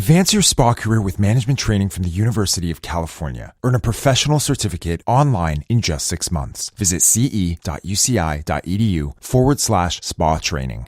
Advance your spa career with management training from the University of California. Earn a professional certificate online in just 6 months. Visit ce.uci.edu/spa training.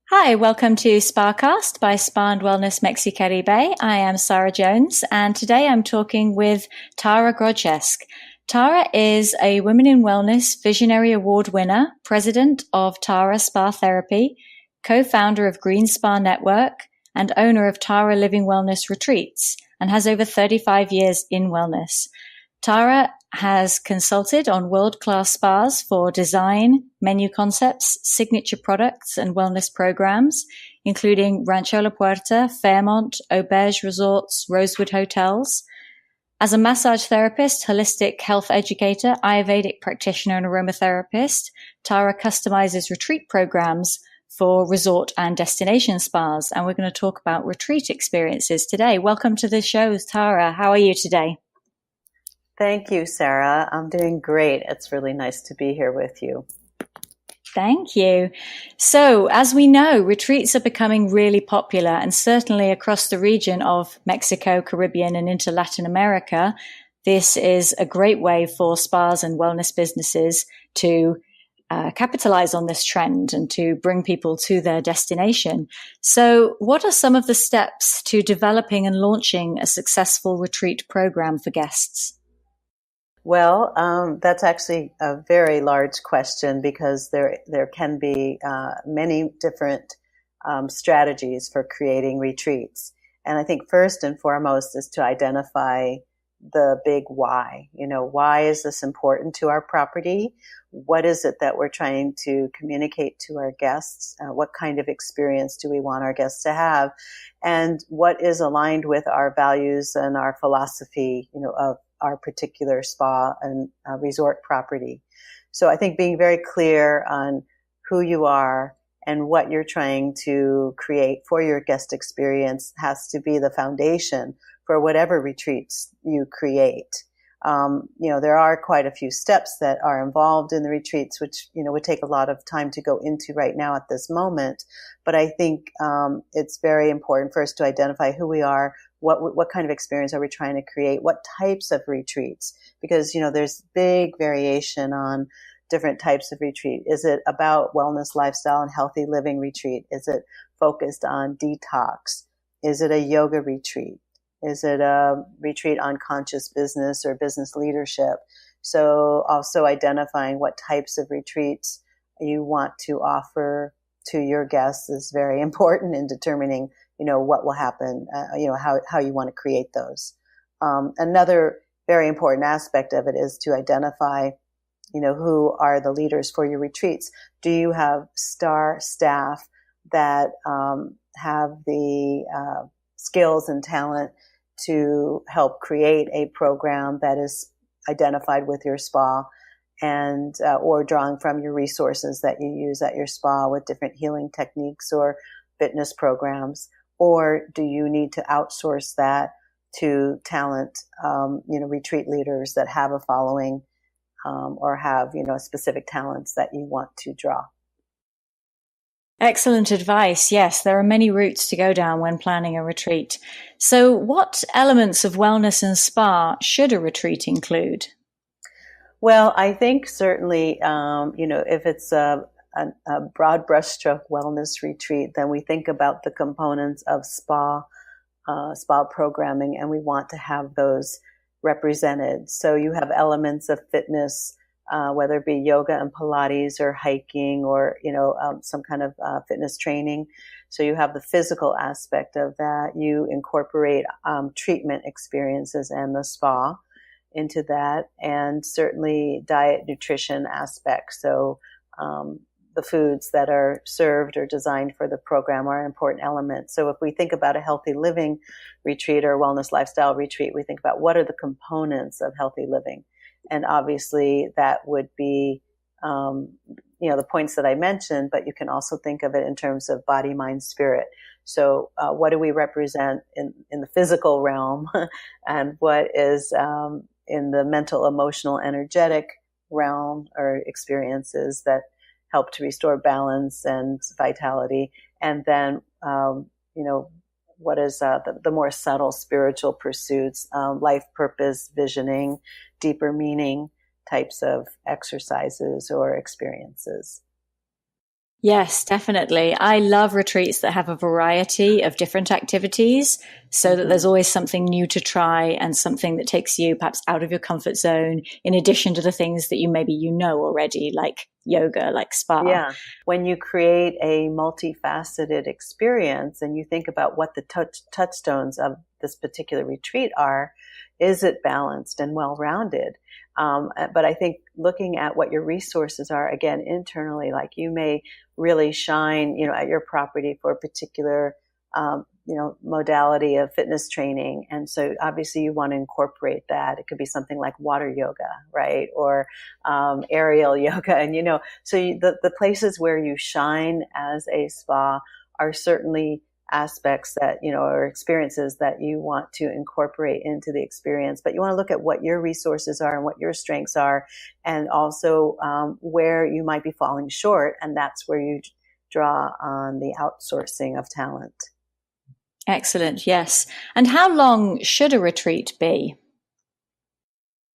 Hi, welcome to SpaCast by Spa and Wellness MexiCaribe. I am Sarah Jones, and today I'm talking with Tara Grodjesk. Tara is a Women in Wellness Visionary Award winner, president of Tara Spa Therapy, co-founder of Green Spa Network, and owner of Tara Living Wellness Retreats, and has over 35 years in wellness. Tara has consulted on world-class spas for design, menu concepts, signature products, and wellness programs, including Rancho La Puerta, Fairmont, Auberge Resorts, Rosewood Hotels. As a massage therapist, holistic health educator, Ayurvedic practitioner, and aromatherapist, Tara customizes retreat programs for resort and destination spas. And we're going to talk about retreat experiences today. Welcome to the show, Tara. How are you today? Thank you, Sarah. I'm doing great. It's really nice to be here with you. Thank you. So, as we know, retreats are becoming really popular, and certainly across the region of Mexico, Caribbean, and into Latin America, this is a great way for spas and wellness businesses to capitalize on this trend and to bring people to their destination. So what are some of the steps to developing and launching a successful retreat program for guests? Well, that's actually a very large question because there can be many different strategies for creating retreats. And I think first and foremost is to identify the big why. Why is this important to our property? What is it that we're trying to communicate to our guests? What kind of experience do we want our guests to have? And what is aligned with our values and our philosophy, of our particular spa and resort property? So I think being very clear on who you are and what you're trying to create for your guest experience has to be the foundation for whatever retreats you create. There are quite a few steps that are involved in the retreats, which, would take a lot of time to go into right now at this moment. But I think it's very important first to identify who we are, what kind of experience are we trying to create, what types of retreats, because, there's big variation on different types of retreat. Is it about wellness, lifestyle, and healthy living retreat? Is it focused on detox? Is it a yoga retreat? Is it a retreat on conscious business or business leadership? So also identifying what types of retreats you want to offer to your guests is very important in determining, what will happen, how you want to create those. Another very important aspect of it is to identify, who are the leaders for your retreats. Do you have star staff that have the skills and talent to help create a program that is identified with your spa and or drawing from your resources that you use at your spa with different healing techniques or fitness programs? Or do you need to outsource that to talent, retreat leaders that have a following or have, specific talents that you want to draw? Excellent advice. Yes, there are many routes to go down when planning a retreat. So what elements of wellness and spa should a retreat include? Well, I think certainly, if it's a broad brushstroke wellness retreat, then we think about the components of spa programming, and we want to have those represented. So you have elements of fitness, whether it be yoga and Pilates or hiking or, some kind of fitness training. So you have the physical aspect of that. You incorporate treatment experiences and the spa into that, and certainly diet, nutrition aspects. So the foods that are served or designed for the program are an important element. So if we think about a healthy living retreat or wellness lifestyle retreat, we think about what are the components of healthy living. And obviously that would be, the points that I mentioned, but you can also think of it in terms of body, mind, spirit. So what do we represent in the physical realm and what is in the mental, emotional, energetic realm or experiences that help to restore balance and vitality. And then, what is the more subtle spiritual pursuits, life purpose, visioning, deeper meaning types of exercises or experiences. Yes, definitely. I love retreats that have a variety of different activities so that there's always something new to try and something that takes you perhaps out of your comfort zone, in addition to the things that you know already, like yoga, like spa. Yeah. When you create a multifaceted experience and you think about what the touchstones of this particular retreat are, is it balanced and well-rounded? But I think looking at what your resources are, again, internally, like you may really shine, at your property for a particular, modality of fitness training. And so obviously you want to incorporate that. It could be something like water yoga, right? Or aerial yoga. And, so the places where you shine as a spa are certainly aspects that, or experiences that you want to incorporate into the experience. But you want to look at what your resources are and what your strengths are, and also where you might be falling short. And that's where you draw on the outsourcing of talent. Excellent. Yes. And how long should a retreat be?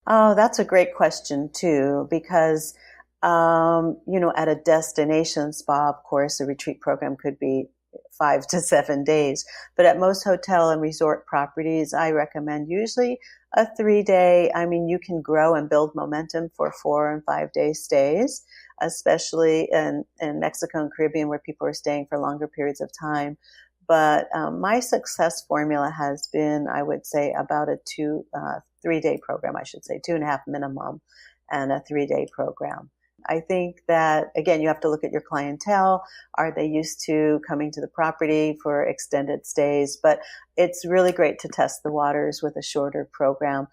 Oh, that's a great question too, because, at a destination spa, of course, a retreat program could be 5 to 7 days. But at most hotel and resort properties, I recommend usually a 3-day. I mean, you can grow and build momentum for 4 and 5 day stays, especially in Mexico and Caribbean, where people are staying for longer periods of time. But my success formula has been, I would say, about a 3-day program, I should say, 2.5 minimum, and a 3-day program. I think that, again, you have to look at your clientele. Are they used to coming to the property for extended stays? But it's really great to test the waters with a shorter program.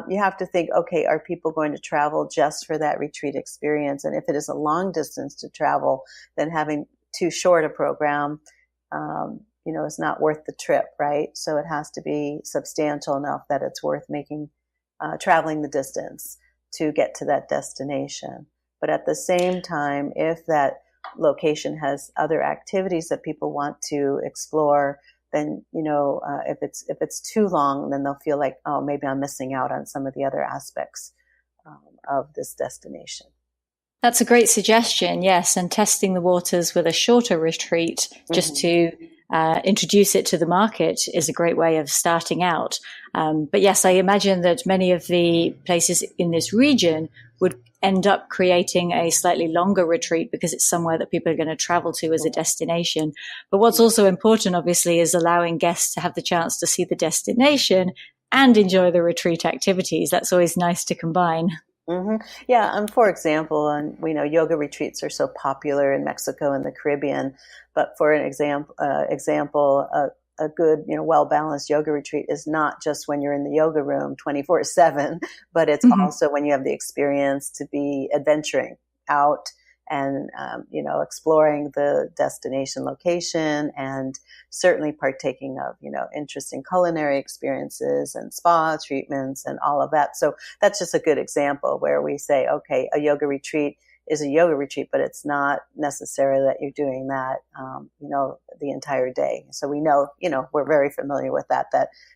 You have to think, okay, are people going to travel just for that retreat experience? And if it is a long distance to travel, then having too short a program, is not worth the trip, right? So it has to be substantial enough that it's worth traveling the distance to get to that destination. But at the same time, if that location has other activities that people want to explore, then, if it's too long, then they'll feel like, oh, maybe I'm missing out on some of the other aspects of this destination. That's a great suggestion. Yes. And testing the waters with a shorter retreat just to introduce it to the market is a great way of starting out. But yes, I imagine that many of the places in this region would end up creating a slightly longer retreat because it's somewhere that people are going to travel to as a destination. But what's also important, obviously, is allowing guests to have the chance to see the destination and enjoy the retreat activities. That's always nice to combine. Mm-hmm. Yeah, and for example, and we know yoga retreats are so popular in Mexico and the Caribbean. But for an example, a good, well-balanced yoga retreat is not just when you're in the yoga room 24/7, but it's also when you have the experience to be adventuring out and, exploring the destination location, and certainly partaking of, interesting culinary experiences and spa treatments and all of that. So that's just a good example where we say, okay, a yoga retreat is a yoga retreat, but it's not necessarily that you're doing that, the entire day. So we know, we're very familiar with that,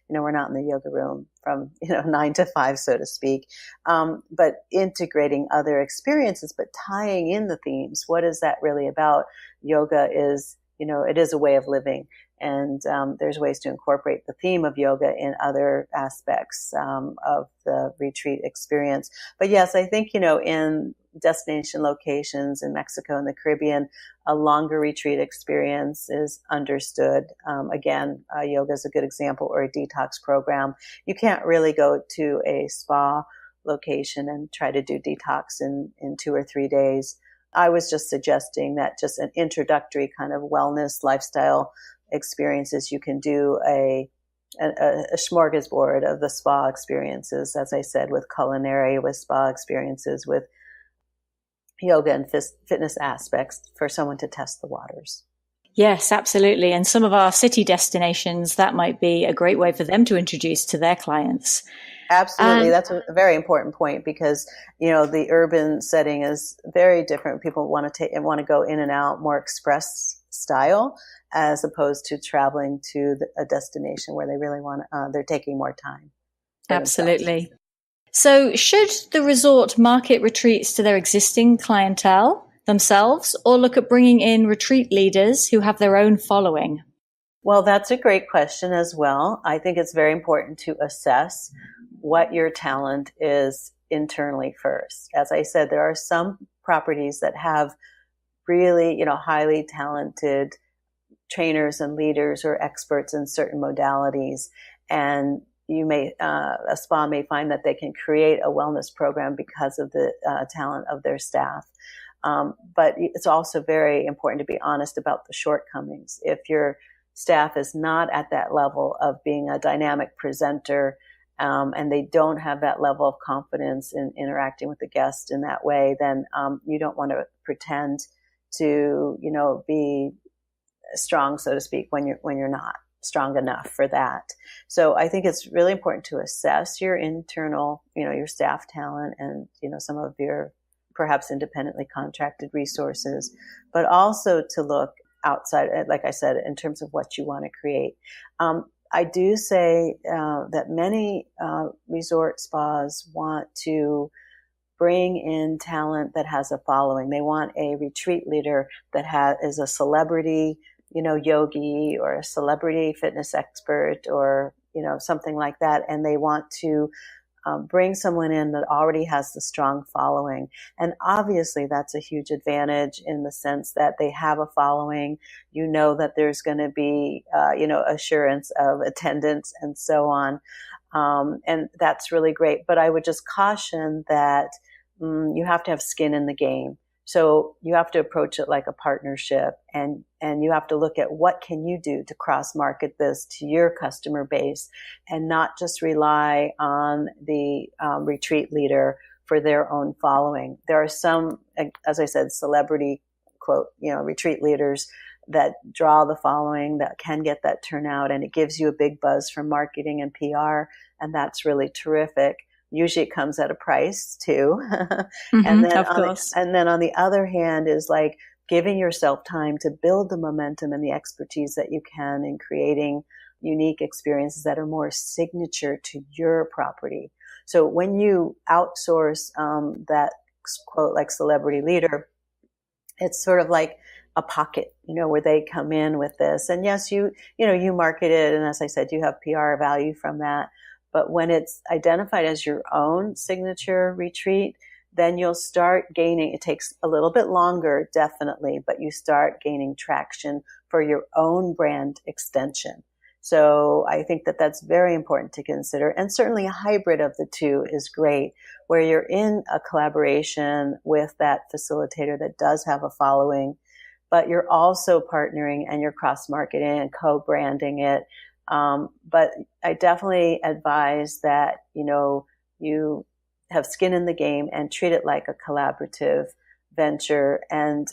we're not in the yoga room from, 9 to 5, so to speak. But integrating other experiences, but tying in the themes. What is that really about? Yoga is, it is a way of living. And there's ways to incorporate the theme of yoga in other aspects of the retreat experience. But yes, I think, in destination locations in Mexico and the Caribbean, a longer retreat experience is understood. Again, yoga is a good example, or a detox program. You can't really go to a spa location and try to do detox in 2 or 3 days. I was just suggesting that just an introductory kind of wellness lifestyle experiences, you can do a smorgasbord of the spa experiences, as I said, with culinary, with spa experiences, with yoga and fitness aspects for someone to test the waters. Yes, absolutely. And some of our city destinations, that might be a great way for them to introduce to their clients. Absolutely. That's a very important point, because, the urban setting is very different. People want to go in and out, more express style, as opposed to traveling to a destination where they really want they're taking more time. Absolutely. So should the resort market retreats to their existing clientele themselves, or look at bringing in retreat leaders who have their own following? Well, that's a great question as well. I think it's very important to assess what your talent is internally first. As I said, there are some properties that have really, highly talented trainers and leaders or experts in certain modalities. And a spa may find that they can create a wellness program because of the talent of their staff. But it's also very important to be honest about the shortcomings. If your staff is not at that level of being a dynamic presenter, and they don't have that level of confidence in interacting with the guest in that way, then you don't want to pretend to, be strong, so to speak, when you're not strong enough for that. So I think it's really important to assess your internal, your staff talent and, some of your perhaps independently contracted resources, but also to look outside, like I said, in terms of what you want to create. I do say that many resort spas want to bring in talent that has a following. They want a retreat leader that is a celebrity, yogi or a celebrity fitness expert or, something like that. And they want to bring someone in that already has the strong following. And obviously that's a huge advantage in the sense that they have a following, that there's going to be, assurance of attendance and so on. And that's really great. But I would just caution that you have to have skin in the game. So you have to approach it like a partnership, and you have to look at what can you do to cross-market this to your customer base and not just rely on the retreat leader for their own following. There are some, as I said, celebrity, quote, retreat leaders that draw the following, that can get that turnout, and it gives you a big buzz from marketing and PR, and that's really terrific. Usually it comes at a price too. And then on the other hand is like giving yourself time to build the momentum and the expertise that you can in creating unique experiences that are more signature to your property. So when you outsource that quote like celebrity leader, it's sort of like a pocket, where they come in with this. And yes, you market it. And as I said, you have PR value from that. But when it's identified as your own signature retreat, then you'll start gaining, it takes a little bit longer, definitely, but you start gaining traction for your own brand extension. So I think that that's very important to consider. And certainly a hybrid of the two is great, where you're in a collaboration with that facilitator that does have a following, but you're also partnering and you're cross-marketing and co-branding it. But I definitely advise that, you have skin in the game and treat it like a collaborative venture. And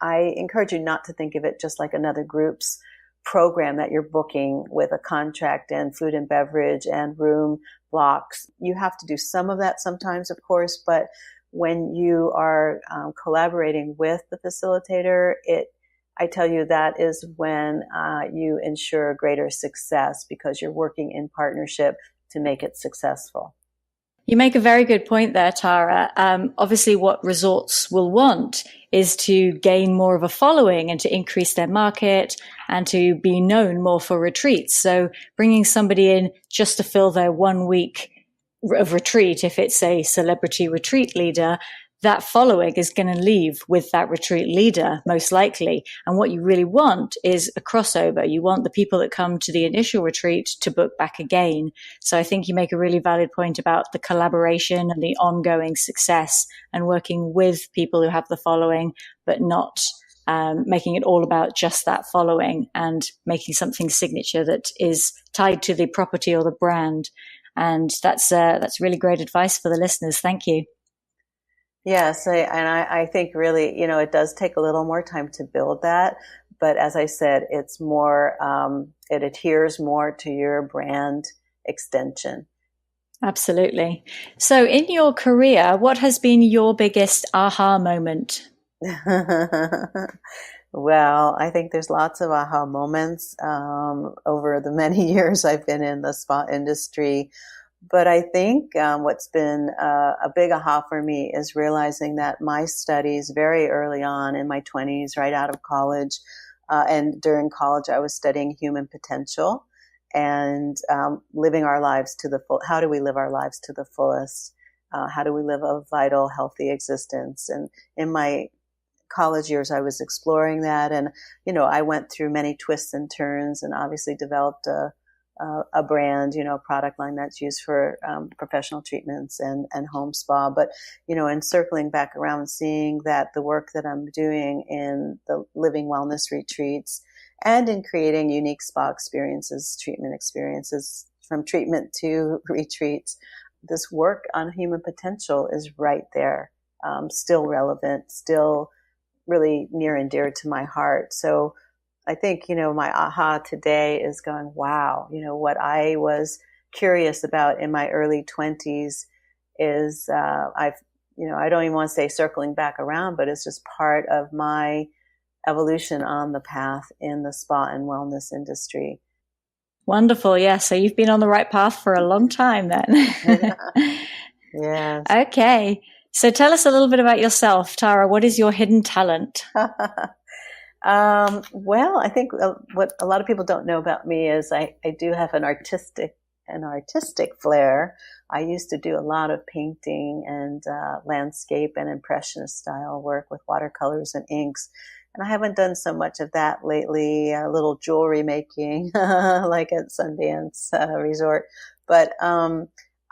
I encourage you not to think of it just like another group's program that you're booking with a contract and food and beverage and room blocks. You have to do some of that sometimes, of course, but when you are collaborating with the facilitator, I tell you that is when you ensure greater success because you're working in partnership to make it successful. You make a very good point there, Tara. Obviously, what resorts will want is to gain more of a following and to increase their market and to be known more for retreats. So bringing somebody in just to fill their 1 week of retreat, if it's a celebrity retreat leader, that following is going to leave with that retreat leader, most likely. And what you really want is a crossover. You want the people that come to the initial retreat to book back again. So I think you make a really valid point about the collaboration and the ongoing success and working with people who have the following, but not making it all about just that following and making something signature that is tied to the property or the brand. And that's really great advice for the listeners. Thank you. Yes, I think really, it does take a little more time to build that. But as I said, it's more, it adheres more to your brand extension. Absolutely. So in your career, what has been your biggest aha moment? Well, I think there's lots of aha moments over the many years I've been in the spa industry. But I think what's been a big aha for me is realizing that my studies very early on in my 20s, right out of college, and during college, I was studying human potential and living our lives to the full. How do we live our lives to the fullest? How do we live a vital, healthy existence? And in my college years, I was exploring that. And, I went through many twists and turns and obviously developed a brand, a product line that's used for professional treatments and home spa. But, and circling back around, seeing that the work that I'm doing in the living wellness retreats and in creating unique spa experiences, treatment experiences from treatment to retreats, this work on human potential is right there, still relevant, still really near and dear to my heart. So I think, my aha today is going, wow, what I was curious about in my early 20s is, I don't even want to say circling back around, but it's just part of my evolution on the path in the spa and wellness industry. Wonderful. Yeah. So you've been on the right path for a long time then. Yes. Okay. So tell us a little bit about yourself, Tara. What is your hidden talent? Well, I think what a lot of people don't know about me is I do have an artistic flair. I used to do a lot of painting and landscape and impressionist style work with watercolors and inks. And I haven't done so much of that lately, a little jewelry making like at Sundance Resort. But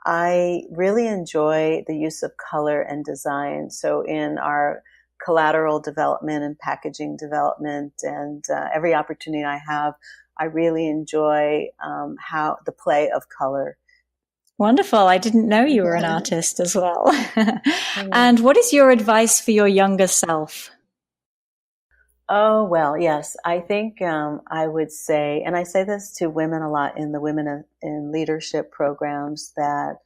I really enjoy the use of color and design. So in our collateral development and packaging development and every opportunity I have, I really enjoy how the play of color. Wonderful. I didn't know you were an artist as well. And what is your advice for your younger self? Oh, well, yes. I think I would say, and I say this to women a lot in the Women in Leadership programs, that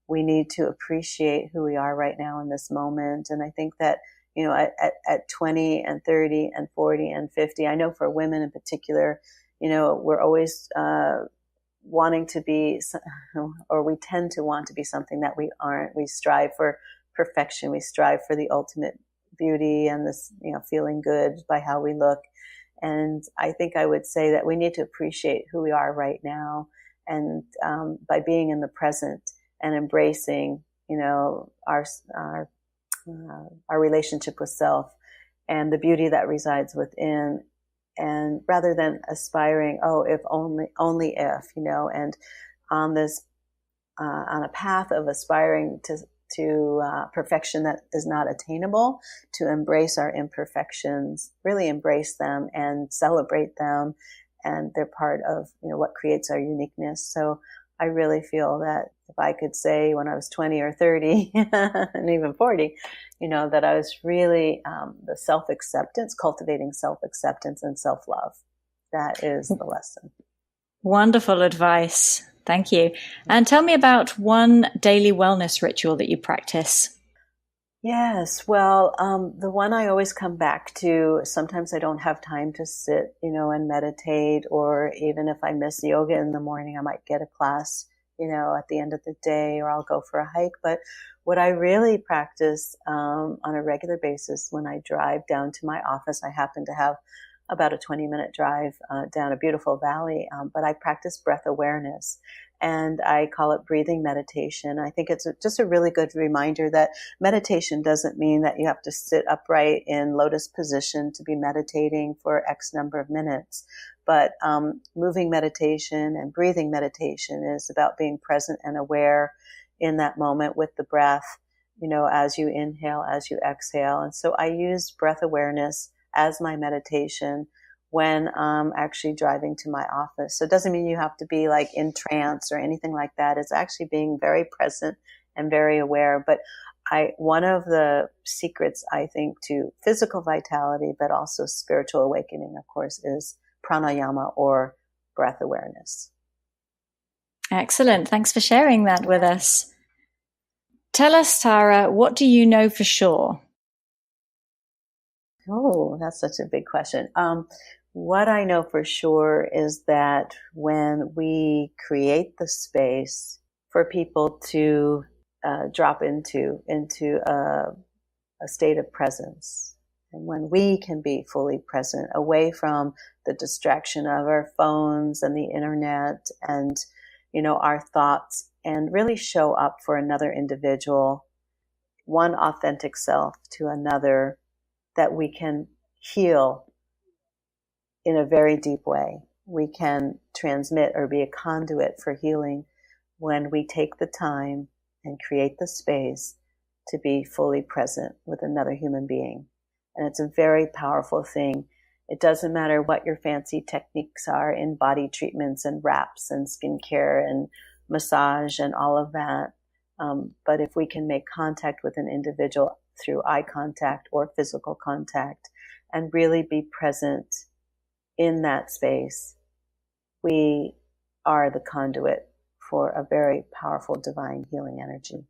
we need to appreciate who we are right now in this moment. And I think that at 20 and 30 and 40 and 50, I know for women in particular, we're always wanting to be, or we tend to want to be something that we aren't. We strive for perfection. We strive for the ultimate beauty and this, feeling good by how we look. And I think I would say that we need to appreciate who we are right now. And by being in the present and embracing, our relationship with self and the beauty that resides within, and rather than aspiring, if only if, and on this, on a path of aspiring to perfection that is not attainable, to embrace our imperfections, really embrace them and celebrate them. And they're part of, what creates our uniqueness. So I really feel that if I could say when I was 20 or 30 and even 40, that I was really the self-acceptance, cultivating self-acceptance and self-love. That is the lesson. Wonderful advice. Thank you. And tell me about one daily wellness ritual that you practice. Yes. Well, the one I always come back to, sometimes I don't have time to sit, and meditate, or even if I miss yoga in the morning, I might get a class, at the end of the day, or I'll go for a hike. But what I really practice on a regular basis when I drive down to my office, I happen to have about a 20-minute drive down a beautiful valley, but I practice breath awareness. And I call it breathing meditation. I think it's just a really good reminder that meditation doesn't mean that you have to sit upright in lotus position to be meditating for X number of minutes. But moving meditation and breathing meditation is about being present and aware in that moment with the breath, as you inhale, as you exhale. And so I use breath awareness as my meditation when I'm actually driving to my office. So it doesn't mean you have to be like in trance or anything like that. It's actually being very present and very aware. But one of the secrets, I think, to physical vitality, but also spiritual awakening, of course, is pranayama or breath awareness. Excellent. Thanks for sharing that with us. Tell us, Tara, what do you know for sure? Oh, that's such a big question. What I know for sure is that when we create the space for people to drop into a state of presence, and when we can be fully present, away from the distraction of our phones and the internet and, our thoughts, and really show up for another individual, one authentic self to another, that we can heal in a very deep way. We can transmit or be a conduit for healing when we take the time and create the space to be fully present with another human being. And it's a very powerful thing. It doesn't matter what your fancy techniques are in body treatments and wraps and skincare and massage and all of that. But if we can make contact with an individual through eye contact or physical contact and really be present in that space, we are the conduit for a very powerful divine healing energy.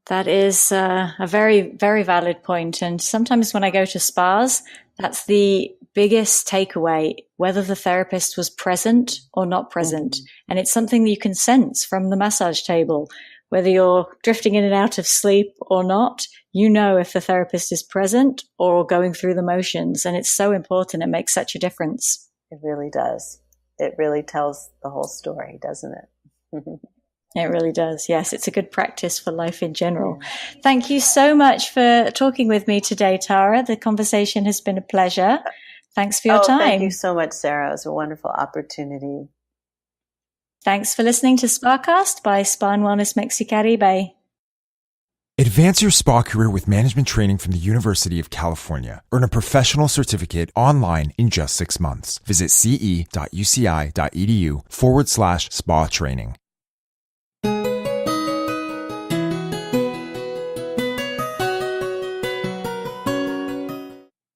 That is a very, very valid point. And sometimes when I go to spas, that's the biggest takeaway, whether the therapist was present or not present. Mm-hmm. And it's something that you can sense from the massage table, whether you're drifting in and out of sleep or not, if the therapist is present or going through the motions. And it's so important. It makes such a difference. It really does. It really tells the whole story, doesn't it? It really does. Yes, it's a good practice for life in general. Yeah. Thank you so much for talking with me today, Tara. The conversation has been a pleasure. Thanks for your time. Thank you so much, Sarah. It was a wonderful opportunity. Thanks for listening to SpaCast by Spa and Wellness MexiCaribe. Advance your spa career with management training from the University of California. Earn a professional certificate online in just 6 months. Visit ce.uci.edu/spa training.